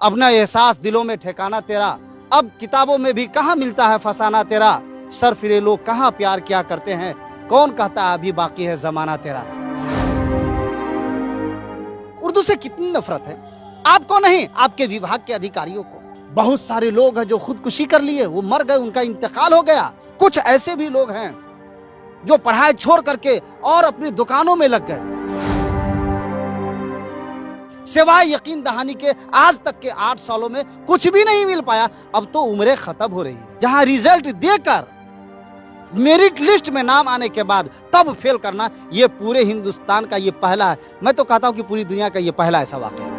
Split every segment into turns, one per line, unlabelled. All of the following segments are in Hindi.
अब न एहसास दिलों में ठिकाना तेरा, अब किताबों में भी कहाँ मिलता है फसाना तेरा। सर फिरे लोग कहाँ प्यार किया करते हैं, कौन कहता है अभी बाकी है जमाना तेरा। उर्दू से कितनी नफरत है, आपको नहीं आपके विभाग के अधिकारियों को। बहुत सारे लोग हैं जो खुदकुशी कर लिए, वो मर गए, उनका इंतकाल हो गया। कुछ ऐसे भी लोग हैं जो पढ़ाई छोड़ करके और अपनी दुकानों में लग गए। सिवाय यकीन दहानी के आज तक के 8 सालों में कुछ भी नहीं मिल पाया। अब तो उम्रें खत्म हो रही है, जहां रिजल्ट देकर मेरिट लिस्ट में नाम आने के बाद तब फेल करना, ये पूरे हिंदुस्तान का ये पहला है। मैं तो कहता हूं कि पूरी दुनिया का ये पहला ऐसा वाकया है।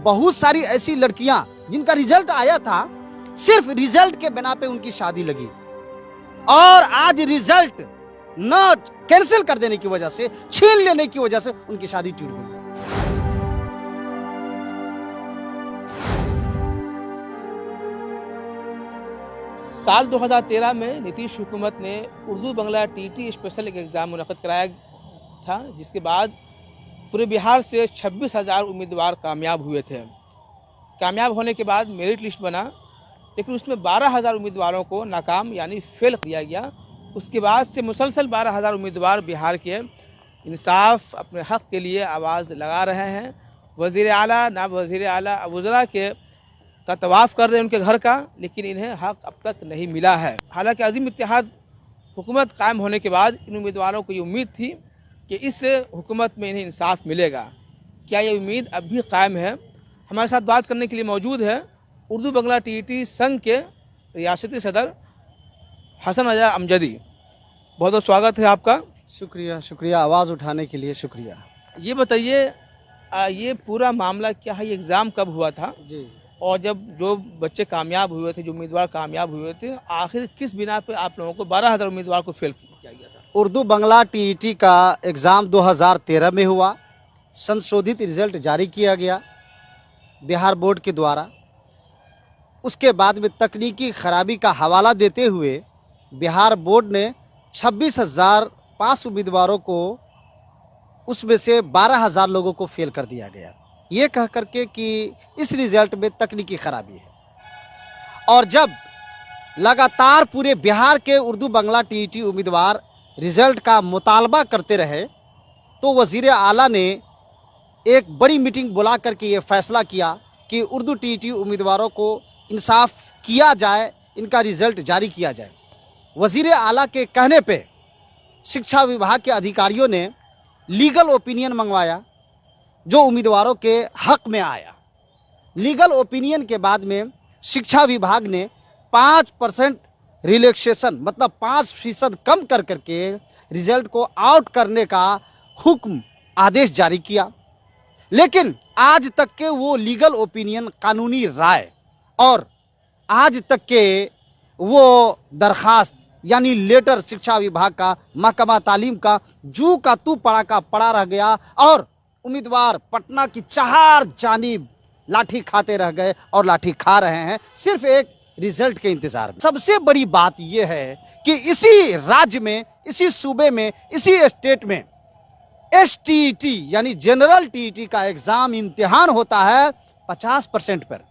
बहुत सारी ऐसी लड़कियां जिनका रिजल्ट आया था, सिर्फ रिजल्ट के बिना पे उनकी शादी लगी, और आज रिजल्ट न कैंसिल कर देने की वजह से, छीन लेने की वजह से उनकी शादी टूट गई।
साल 2013 में नीतीश हुकूमत ने उर्दू बंगला टीटी स्पेशल एक एग्ज़ाम मुनक़्क़द कराया था, जिसके बाद पूरे बिहार से 26,000 उम्मीदवार कामयाब हुए थे। कामयाब होने के बाद मेरिट लिस्ट बना, लेकिन उसमें 12,000 उम्मीदवारों को नाकाम यानी फेल किया गया। उसके बाद से मुसलसल 12,000 उम्मीदवार बिहार के इंसाफ अपने हक़ के लिए आवाज़ लगा रहे हैं। वज़ीर आला, नायब वज़ीर आला, वज़रा का तवाफ़ कर रहे हैं उनके घर का, लेकिन इन्हें हक़ अब तक नहीं मिला है। हालांकि अज़ीम इत्तेहाद हुकूमत कायम होने के बाद इन उम्मीदवारों को ये उम्मीद थी कि इस हुकूमत में इन्हें इंसाफ मिलेगा। क्या ये उम्मीद अब भी कायम है? हमारे साथ बात करने के लिए मौजूद है उर्दू बंगला टीटी संघ के रियासती सदर हसन रजा अमजदी। बहुत बहुत स्वागत है आपका।
शुक्रिया शुक्रिया, आवाज़ उठाने के लिए शुक्रिया।
ये बताइए, ये पूरा मामला क्या है? ये एग्ज़ाम कब हुआ था
जी,
और जब जो बच्चे कामयाब हुए थे, जो उम्मीदवार कामयाब हुए थे, आखिर किस बिना पे आप लोगों को 12,000 उम्मीदवार को फेल किया गया था?
उर्दू बंगला टीईटी का एग्ज़ाम 2013 में हुआ। संशोधित रिजल्ट जारी किया गया बिहार बोर्ड के द्वारा। उसके बाद में तकनीकी खराबी का हवाला देते हुए बिहार बोर्ड ने 26,005 उम्मीदवारों को, उसमें से 12,000 लोगों को फेल कर दिया गया, ये कह करके कि इस रिजल्ट में तकनीकी खराबी है। और जब लगातार पूरे बिहार के उर्दू बंगला टीईटी उम्मीदवार रिजल्ट का मुतालबा करते रहे, तो वज़ीर आला ने एक बड़ी मीटिंग बुला करके ये फैसला किया कि उर्दू टीईटी उम्मीदवारों को इंसाफ किया जाए, इनका रिजल्ट जारी किया जाए। वज़ीर आला के कहने पे शिक्षा विभाग के अधिकारियों ने लीगल ओपिनियन मंगवाया, जो उम्मीदवारों के हक में आया। लीगल ओपिनियन के बाद में शिक्षा विभाग ने 5% रिलैक्सेशन, मतलब 5% कम कर करके रिजल्ट को आउट करने का हुक्म, आदेश जारी किया। लेकिन आज तक के वो लीगल ओपिनियन, कानूनी राय, और आज तक के वो दरखास्त यानी लेटर शिक्षा विभाग का, महकमा तालीम का, जू का तू पड़ा का पड़ा रह गया, और उम्मीदवार पटना की चार जानिब लाठी खाते रह गए और लाठी खा रहे हैं, सिर्फ एक रिजल्ट के इंतजार में। सबसे बड़ी बात यह है कि इसी राज्य में, इसी सूबे में, इसी स्टेट में एसटीईटी यानी जनरल टीईटी का एग्जाम, इम्तिहान होता है 50% पर,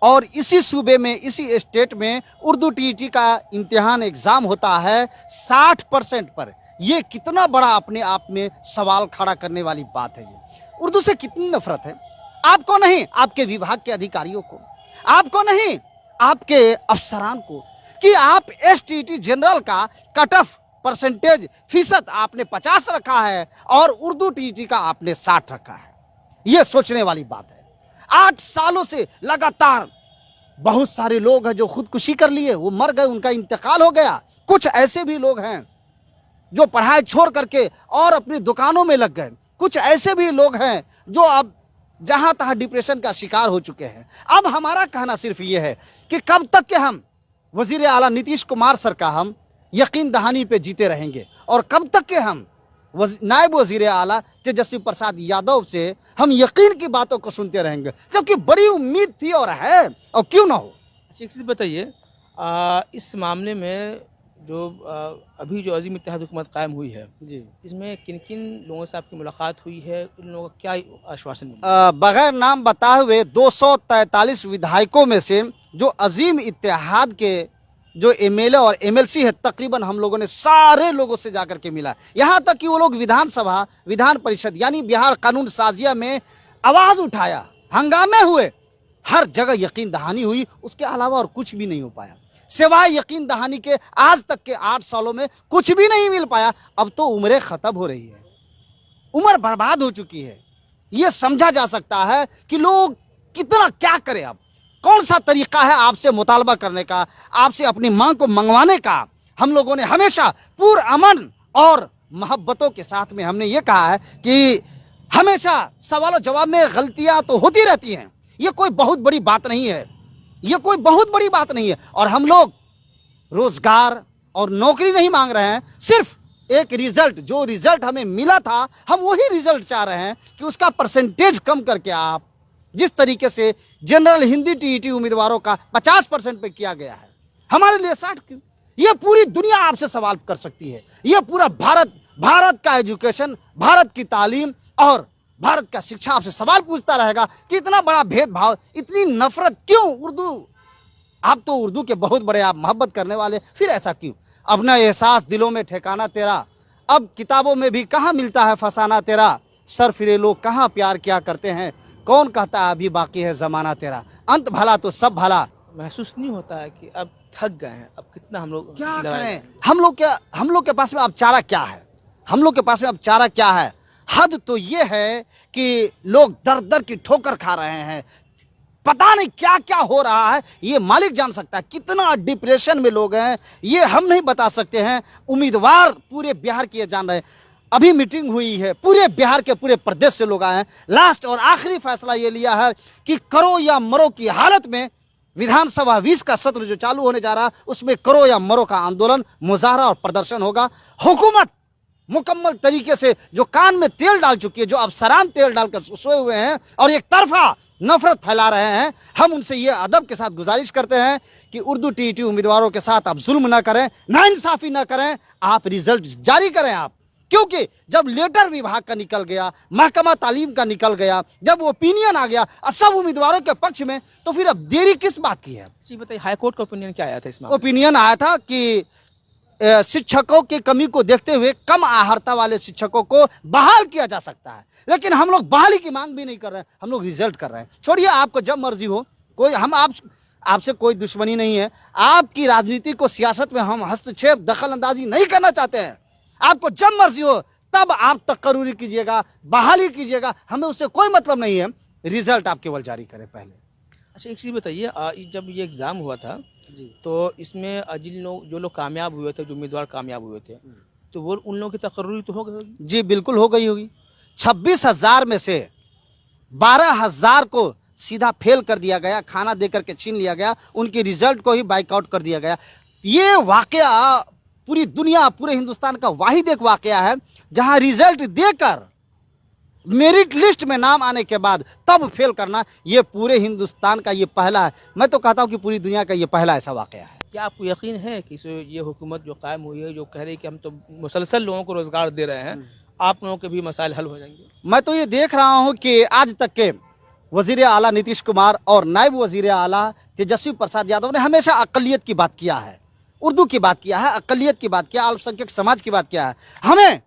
और इसी सूबे में, इसी स्टेट में उर्दू टीईटी का इम्तिहान एग्जाम होता है 60% पर। ये कितना बड़ा अपने आप में सवाल खड़ा करने वाली बात है। ये उर्दू से कितनी नफरत है, आपको नहीं आपके विभाग के अधिकारियों को, आपको नहीं आपके अफसरान को, कि आप एसटीईटी जनरल का कट ऑफ परसेंटेज फीसद आपने 50 रखा है और उर्दू टीईटी का आपने 60 रखा है। यह सोचने वाली बात है। 8 सालों से लगातार बहुत सारे लोग हैं जो खुदकुशी कर लिए, वो मर गए, उनका इंतकाल हो गया। कुछ ऐसे भी लोग हैं जो पढ़ाई छोड़ करके और अपनी दुकानों में लग गए। कुछ ऐसे भी लोग हैं जो अब जहां तहां डिप्रेशन का शिकार हो चुके हैं। अब हमारा कहना सिर्फ ये है कि कब तक के हम वजीर आला नीतीश कुमार सर का हम यकीन दहानी पे जीते रहेंगे, और कब तक के हम नायब वजीर आला तेजस्वी प्रसाद यादव से हम यकीन की बातों को सुनते रहेंगे, जबकि बड़ी उम्मीद थी और है, और क्यों ना हो।
एक चीज़ बताइए, इस मामले में जो अभी जो अजीम इत्तेहाद हुकूमत कायम हुई है,
जी,
इसमें किन किन लोगों से आपकी मुलाकात हुई है, उन लोगों का क्या आश्वासन मिला?
बगैर नाम बताए हुए 243 विधायकों में से जो अजीम इत्तेहाद के जो एमएलए और एमएलसी है, तकरीबन हम लोगों ने सारे लोगों से जाकर के मिला। यहाँ तक कि वो लोग विधानसभा, विधान परिषद यानी बिहार कानून साजिया में आवाज उठाया, हंगामे हुए, हर जगह यकीन दहानी हुई, उसके अलावा और कुछ भी नहीं हो पाया। सिवाय यकीन दहानी के आज तक के 8 सालों में कुछ भी नहीं मिल पाया। अब तो उम्रें खत्म हो रही है, उम्र बर्बाद हो चुकी है। यह समझा जा सकता है कि लोग कितना क्या करें। अब कौन सा तरीका है आपसे मुतालबा करने का, आपसे अपनी मांग को मंगवाने का। हम लोगों ने हमेशा पूर्ण अमन और मोहब्बतों के साथ में हमने ये कहा है कि हमेशा सवाल जवाब में गलतियां तो होती रहती हैं, ये कोई बहुत बड़ी बात नहीं है, ये कोई बहुत बड़ी बात नहीं है। और हम लोग रोजगार और नौकरी नहीं मांग रहे हैं, सिर्फ एक रिजल्ट, जो रिजल्ट हमें मिला था हम वही रिजल्ट चाह रहे हैं कि उसका परसेंटेज कम करके आप जिस तरीके से जनरल हिंदी टीईटी उम्मीदवारों का 50% पे किया गया है, हमारे लिए 60 क्यों? ये पूरी दुनिया आपसे सवाल कर सकती है, ये पूरा भारत का एजुकेशन, भारत की तालीम और भारत का शिक्षा आपसे सवाल पूछता रहेगा कि इतना बड़ा भेदभाव, इतनी नफरत क्यों? उर्दू, आप तो उर्दू के बहुत बड़े आप मोहब्बत करने वाले, फिर ऐसा क्यों? अब ना एहसास दिलों में ठिकाना तेरा, अब किताबों में भी कहाँ मिलता है फसाना तेरा, सर फिरे लोग कहाँ प्यार किया करते हैं, कौन कहता है अभी बाकी है जमाना तेरा, अंत भला तो सब भला।
महसूस नहीं होता है कि अब थक गए हैं, अब कितना हम लोग
क्या
लड़ाई
करें?
करें?
हम लोग के पास में अब चारा क्या है? हम लोग के पास में अब चारा क्या है? हद तो ये है कि लोग दर दर की ठोकर खा रहे हैं, पता नहीं क्या क्या हो रहा है, ये मालिक जान सकता है। कितना डिप्रेशन में लोग हैं ये हम नहीं बता सकते हैं। उम्मीदवार पूरे बिहार के ये जान रहे हैं। अभी मीटिंग हुई है, पूरे बिहार के पूरे प्रदेश से लोग आए हैं। लास्ट और आखिरी फैसला ये लिया है कि करो या मरो की हालत में विधानसभा 20 का सत्र जो चालू होने जा रहा है उसमें करो या मरो का आंदोलन, मुजाहरा और प्रदर्शन होगा। हुकूमत मुकम्मल तरीके से जो कान में तेल डाल चुकी है, जो अफसरान तेल डालकर सोए हुए हैं और एक तरफा नफरत फैला रहे हैं, हम उनसे ये अदब के साथ गुजारिश करते हैं कि उर्दू टीईटी उम्मीदवारों के साथ आप जुल्म ना करें, नाइंसाफी ना करें, आप रिजल्ट जारी करें। आप क्योंकि जब लेटर विभाग का निकल गया, महकमा तालीम का निकल गया, जब ओपिनियन आ गया सब उम्मीदवारों के पक्ष में, तो फिर अब देरी किस बात की है?
जी बताइए, हाईकोर्ट का ओपिनियन क्या आया था इसमें?
ओपिनियन आया था कि शिक्षकों की कमी को देखते हुए कम आहर्ता वाले शिक्षकों को बहाल किया जा सकता है। लेकिन हम लोग बहाली की मांग भी नहीं कर रहे हैं, हम लोग रिजल्ट कर रहे हैं। छोड़िए, आपको जब मर्जी हो, कोई हम आपसे कोई दुश्मनी नहीं है। आपकी राजनीति को, सियासत में हम हस्तक्षेप, दखल अंदाजी नहीं करना चाहते हैं। आपको जब मर्जी हो तब आप तकर्रुरी कीजिएगा, बहाली कीजिएगा, हमें उससे कोई मतलब नहीं है। रिजल्ट आप केवल जारी करें पहले।
अच्छा, एक चीज़ बताइए, जब ये एग्ज़ाम हुआ था तो इसमें जो लोग कामयाब हुए थे, जो उम्मीदवार कामयाब हुए थे, तो वो उन लोगों की तकर्रुरी तो हो गई होगी?
जी बिल्कुल हो गई होगी। 26,000 में से 12,000 को सीधा फेल कर दिया गया, खाना देकर के छीन लिया गया, उनके रिजल्ट को ही बाइकआउट कर दिया गया। ये वाकया पूरी दुनिया, पूरे हिंदुस्तान का वाहिद एक वाकया है जहां रिजल्ट देकर मेरिट लिस्ट में नाम आने के बाद तब फेल करना, ये पूरे हिंदुस्तान का ये पहला है। मैं तो कहता हूं कि पूरी दुनिया का ये पहला ऐसा वाकया है।
क्या आपको यकीन है कि ये हुकूमत जो कायम हुई है, जो कह रही है कि हम तो मुसलसल लोगों को रोजगार दे रहे हैं, आप लोगों के भी मसाइल हल हो जाएंगे?
मैं तो ये देख रहा हूं कि आज तक के वजीर आला नीतीश कुमार और नायब वजीर आला तेजस्वी प्रसाद यादव ने हमेशा अकलियत की बात किया है, उर्दू की बात किया है, अकलियत की बात किया, अल्पसंख्यक समाज की बात किया है। हमें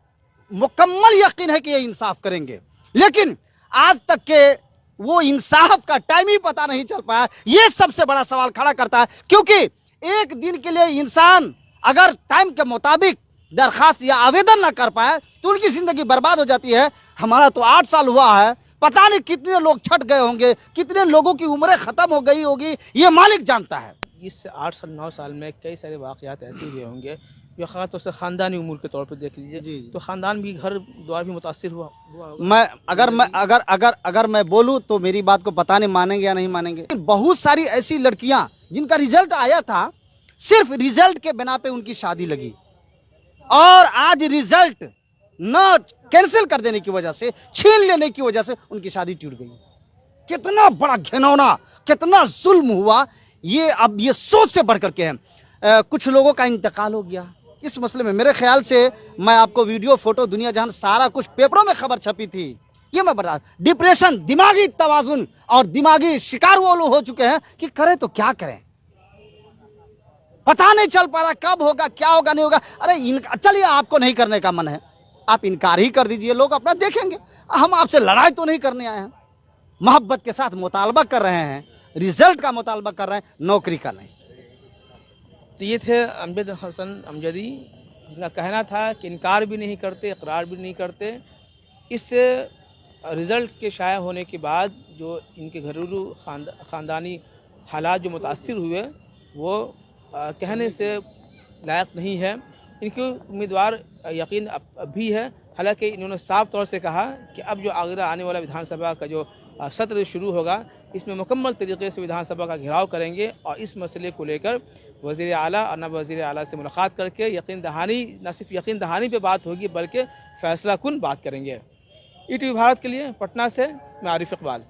मुकम्मल यकीन है कि ये इंसाफ करेंगे, लेकिन आज तक के वो इंसाफ का टाइम ही पता नहीं चल पाया। ये सबसे बड़ा सवाल खड़ा करता है, क्योंकि एक दिन के लिए इंसान अगर टाइम के मुताबिक दरखास्त या आवेदन ना कर पाए तो उनकी जिंदगी बर्बाद हो जाती है। हमारा तो 8 साल हुआ है, पता नहीं कितने लोग छट गए होंगे, कितने लोगों की उम्रें खत्म हो गई होगी, ये मालिक जानता है।
इस 8-9 साल में कई सारे वाकयात ऐसे हुए होंगे जो खासतौर से खानदानी उमूर के तौर पर देख लीजिए, तो खानदान भी, घर द्वार भी मुतासिर हुआ होगा।
अगर मैं बोलूं तो मेरी बात को पता नहीं मानेंगे या नहीं मानेंगे। बहुत सारी ऐसी लड़कियां जिनका रिजल्ट आया था, सिर्फ रिजल्ट के बिना पे उनकी शादी लगी, और आज रिजल्ट न कैंसिल कर देने की वजह से, छीन लेने की वजह से उनकी शादी टूट गई। कितना बड़ा घिनौना, कितना जुल्म हुआ, ये अब ये सोच से बढ़ करके है। कुछ लोगों का इंतकाल हो गया इस मसले में। मेरे ख्याल से मैं आपको वीडियो फोटो दुनिया जहान सारा कुछ पेपरों में खबर छपी थी, ये मैं बता, डिप्रेशन, दिमागी तवाजुन और दिमागी शिकार वो लोग हो चुके हैं कि करें तो क्या करें, पता नहीं चल पा रहा कब होगा, क्या होगा, नहीं होगा। अरे चलिए, आपको नहीं करने का मन है, आप इनकार ही कर दीजिए, लोग अपना देखेंगे। हम आपसे लड़ाई तो नहीं करने आए हैं, मोहब्बत के साथ मुतालबा कर रहे हैं, रिजल्ट का मुतालबा कर रहे हैं, नौकरी का नहीं।
तो ये थे अमजद हसन अमजदी, जिनका कहना था कि इनकार भी नहीं करते, इकरार भी नहीं करते। इस रिज़ल्ट के शाया होने के बाद जो इनके घरेलू ख़ानदानी हालात जो मुतासिर हुए वो कहने से लायक नहीं है। इनके उम्मीदवार यकीन अब भी है, हालांकि इन्होंने साफ तौर से कहा कि अब जो आगे आने वाला विधानसभा का जो सत्र शुरू होगा, इसमें मुकम्मल तरीके से विधानसभा का घेराव करेंगे और इस मसले को लेकर वज़ीर आला और नायब वज़ीर आला से मुलाकात करके यकीन दहानी, न सिर्फ यकीन दहानी पे बात होगी बल्कि फ़ैसला कुन बात करेंगे। ईटीवी भारत के लिए पटना से मैं आरिफ इकबाल।